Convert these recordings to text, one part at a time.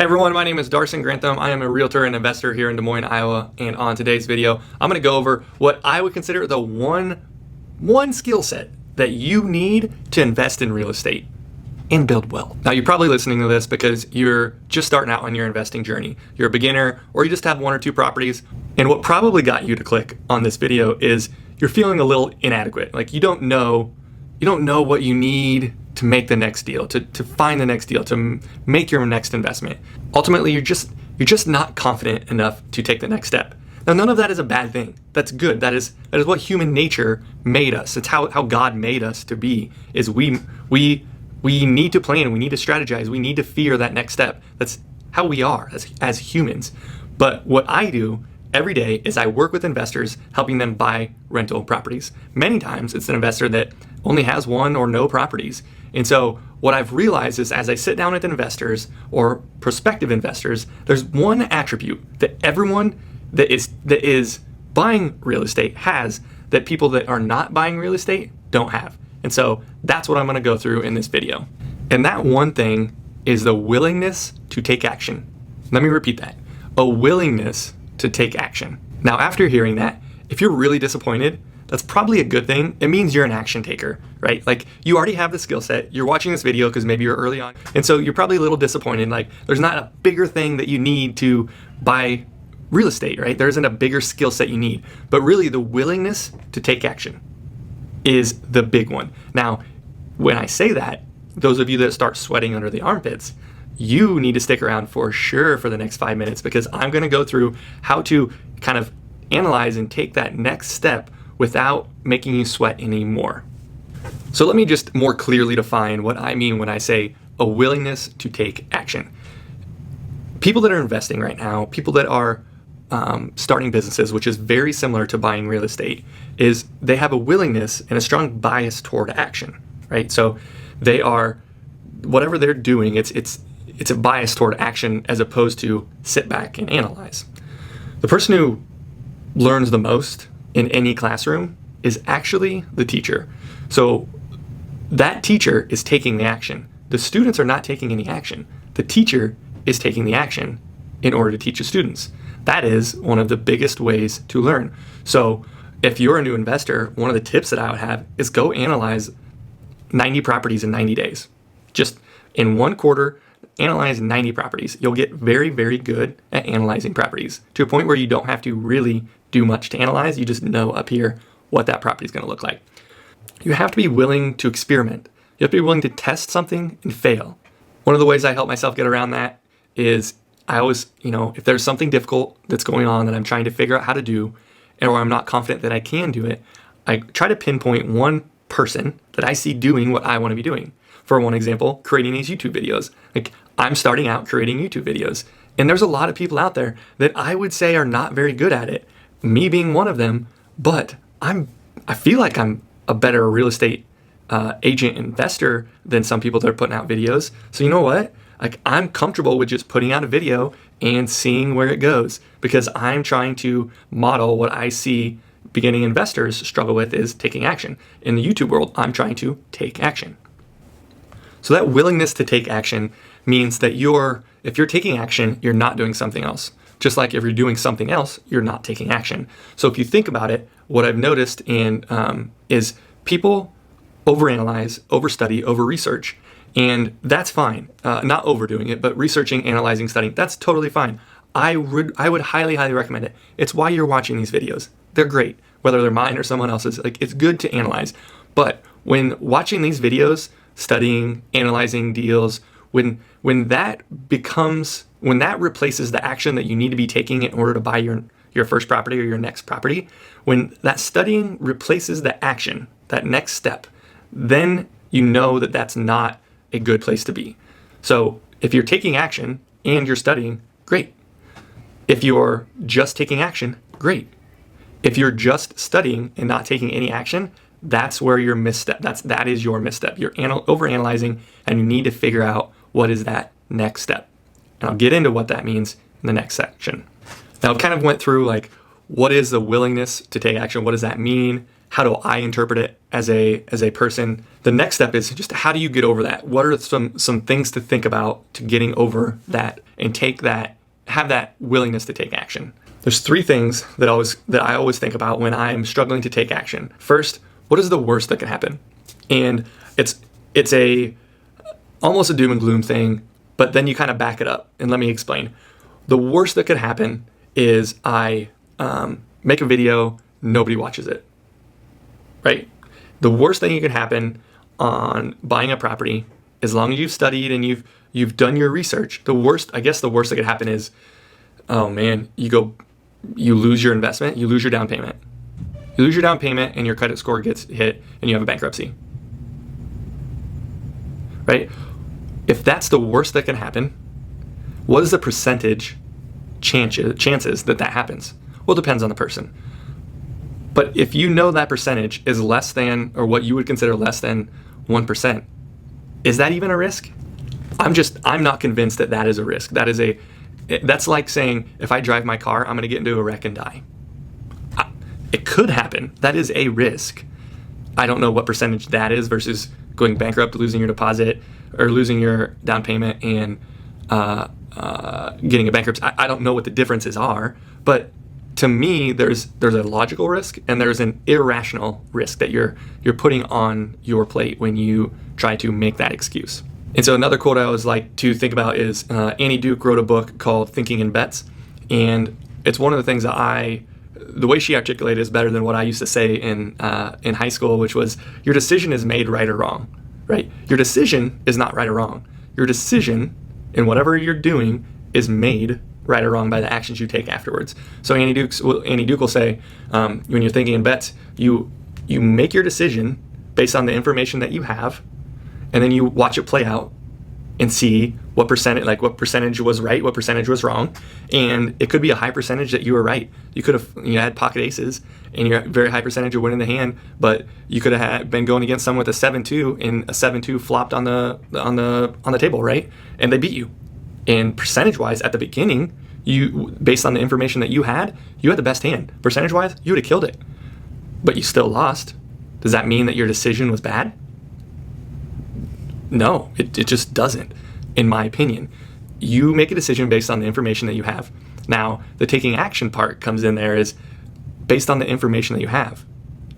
everyone, my name is Darson Grantham. I am a realtor and investor here in Des Moines, Iowa, and on today's video, I'm going to go over what I would consider the one skill set that you need to invest in real estate and build wealth. Now, you're probably listening to this because you're just starting out on your investing journey. You're a beginner, or you just have one or two properties, and what probably got you to click on this video is you're feeling a little inadequate. Like you don't know what you need to make the next deal, to find the next deal, to make your next investment. Ultimately, you're just not confident enough to take the next step. Now, none of that is a bad thing. That's good. That is what human nature made us. It's how God made us to be. Is we need to plan, we need to strategize, we need to fear that next step. That's how we are as humans. But what I do every day is I work with investors, helping them buy rental properties. Many times it's an investor that only has one or no properties. And so what I've realized is as I sit down with investors or prospective investors, there's one attribute that everyone that is buying real estate has that people that are not buying real estate don't have. And so that's what I'm going to go through in this video. And that one thing is the willingness to take action. Let me repeat that. A willingness to take action. Now, after hearing that, if you're really disappointed, that's probably a good thing. It means you're an action taker, right? Like you already have the skill set. You're watching this video because maybe you're early on. And so you're probably a little disappointed. Like there's not a bigger thing that you need to buy real estate, right? There isn't a bigger skill set you need. But really the willingness to take action is the big one. Now, when I say that, those of you that start sweating under the armpits, you need to stick around for sure for the next 5 minutes because I'm going to go through how to kind of analyze and take that next step without making you sweat anymore. So let me just more clearly define what I mean when I say a willingness to take action. People that are investing right now, people that are starting businesses, which is very similar to buying real estate, is they have a willingness and a strong bias toward action, right? So they are, whatever they're doing, it's a bias toward action as opposed to sit back and analyze. The person who learns the most in any classroom is actually the teacher. So that teacher is taking the action. The students are not taking any action. The teacher is taking the action in order to teach the students. That is one of the biggest ways to learn. So if you're a new investor, one of the tips that I would have is go analyze 90 properties in 90 days. Just in one quarter, analyze 90 properties. You'll get very, very good at analyzing properties to a point where you don't have to really do much to analyze. You just know up here what that property is going to look like. You have to be willing to experiment. You have to be willing to test something and fail. One of the ways I help myself get around that is I always, if there's something difficult that's going on that I'm trying to figure out how to do, or I'm not confident that I can do it, I try to pinpoint one person that I see doing what I want to be doing. For one example, creating these YouTube videos. Like I'm starting out creating YouTube videos, and there's a lot of people out there that I would say are not very good at it, me being one of them, but I feel like I'm a better real estate agent investor than some people that are putting out videos. So you know what? Like I'm comfortable with just putting out a video and seeing where it goes because I'm trying to model what I see beginning investors struggle with is taking action. In the YouTube world, I'm trying to take action. So that willingness to take action means that if you're taking action, you're not doing something else. Just like if you're doing something else, you're not taking action. So if you think about it, what I've noticed is people overanalyze, overstudy, over-research. And that's fine. Not overdoing it, but researching, analyzing, studying, that's totally fine. I would highly, highly recommend it. It's why you're watching these videos. They're great, whether they're mine or someone else's. Like it's good to analyze. But when watching these videos, studying, analyzing deals, when that replaces the action that you need to be taking in order to buy your first property or your next property, when that studying replaces the action, that next step, then you know that that's not a good place to be. So if you're taking action and you're studying, great. If you're just taking action, great. If you're just studying and not taking any action, that's where your misstep. That is your misstep. You're overanalyzing, and you need to figure out what is that next step. And I'll get into what that means in the next section. Now, I kind of went through like what is the willingness to take action? What does that mean? how do I interpret it as a person? The next step is just how do you get over that? What are some things to think about to getting over that and have that willingness to take action? There's 3 things that I always think about when I'm struggling to take action. First, what is the worst that can happen? And it's almost a doom and gloom thing, but then you kind of back it up, and let me explain. The worst that could happen is I make a video, nobody watches it, right? The worst thing that could happen on buying a property, as long as you've studied and you've done your research, the worst that could happen is, oh man, you lose your investment, you lose your down payment. You lose your down payment and your credit score gets hit and you have a bankruptcy, right? If that's the worst that can happen, what is the percentage chances that happens? Well, it depends on the person. But if you know that percentage is less than, or what you would consider less than 1%, is that even a risk? I'm not convinced that is a risk. That's like saying, if I drive my car, I'm going to get into a wreck and die. It could happen. That is a risk. I don't know what percentage that is versus going bankrupt, losing your deposit, or losing your down payment and getting a bankruptcy. I don't know what the differences are, but to me, there's a logical risk and there's an irrational risk that you're putting on your plate when you try to make that excuse. And so another quote I always like to think about is Annie Duke wrote a book called Thinking in Bets, and it's one of the things that the way she articulated is better than what I used to say in high school, which was your decision is made right or wrong, right? Your decision is not right or wrong. Your decision in whatever you're doing is made right or wrong by the actions you take afterwards. So Annie Duke will say, when you're thinking in bets, you make your decision based on the information that you have, and then you watch it play out and see what percentage was right, what percentage was wrong. And it could be a high percentage that you were right. You could have had pocket aces and you're a very high percentage of winning the hand, but you could have been going against someone with a 7-2 and a 7-2 flopped on the table, right? And they beat you. And percentage-wise, at the beginning, based on the information that you had the best hand. Percentage-wise, you would have killed it, but you still lost. Does that mean that your decision was bad? No, it just doesn't, in my opinion. You make a decision based on the information that you have. Now, the taking action part comes in there is based on the information that you have.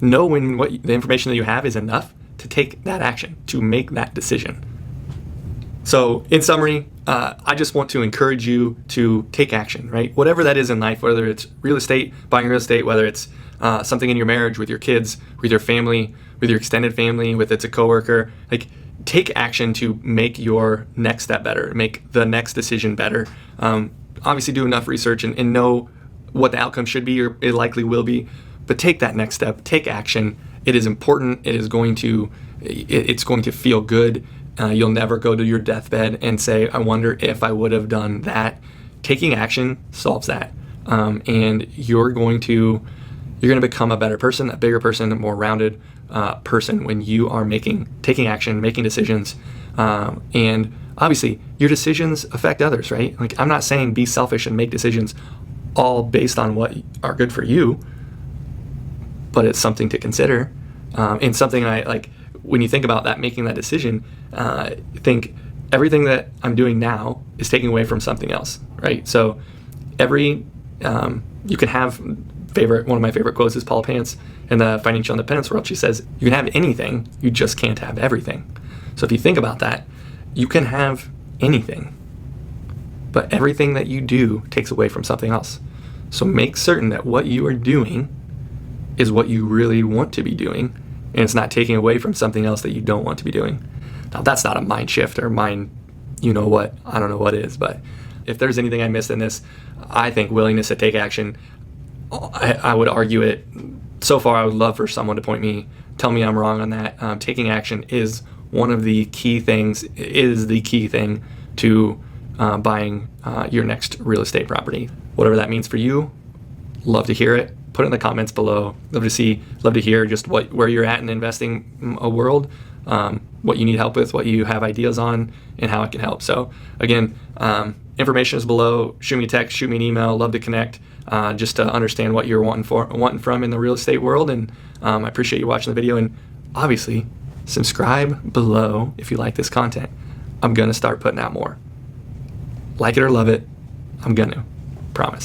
Know when the information that you have is enough to take that action, to make that decision. So in summary, I just want to encourage you to take action, right? Whatever that is in life, whether it's real estate, buying real estate, whether it's something in your marriage, with your kids, with your family, with your extended family, with it's a coworker, take action to make your next step better, make the next decision better. Obviously do enough research and know what the outcome should be, or it likely will be, but take that next step, take action. It is important. It's going to feel good. You'll never go to your deathbed and say, I wonder if I would have done that. Taking action solves that. And you're going to become a better person, a bigger person, a more rounded person when you are taking action, making decisions. And obviously your decisions affect others, right? I'm not saying be selfish and make decisions all based on what are good for you, but it's something to consider. And something when you think about that, making that decision, think everything that I'm doing now is taking away from something else, right? So you can have one of my favorite quotes is Paula Pants in the Financial Independence World. She says, you can have anything, you just can't have everything. So if you think about that, you can have anything, but everything that you do takes away from something else. So make certain that what you are doing is what you really want to be doing, and it's not taking away from something else that you don't want to be doing. Now, that's not a mind shift or mind, I don't know what is, but if there's anything I missed in this, I think willingness to take action, I would argue it. So far, I would love for someone to tell me I'm wrong on that. Taking action is one of the key things, is the key thing to buying your next real estate property. Whatever that means for you, love to hear it. Put it in the comments below. Love to hear just where you're at in investing a world. what you need help with, what you have ideas on, and how it can help. So again, information is below. Shoot me a text, shoot me an email. Love to connect, just to understand what you're wanting from in the real estate world. And I appreciate you watching the video. And obviously, subscribe below if you like this content. I'm gonna start putting out more. Like it or love it, I'm gonna. Promise.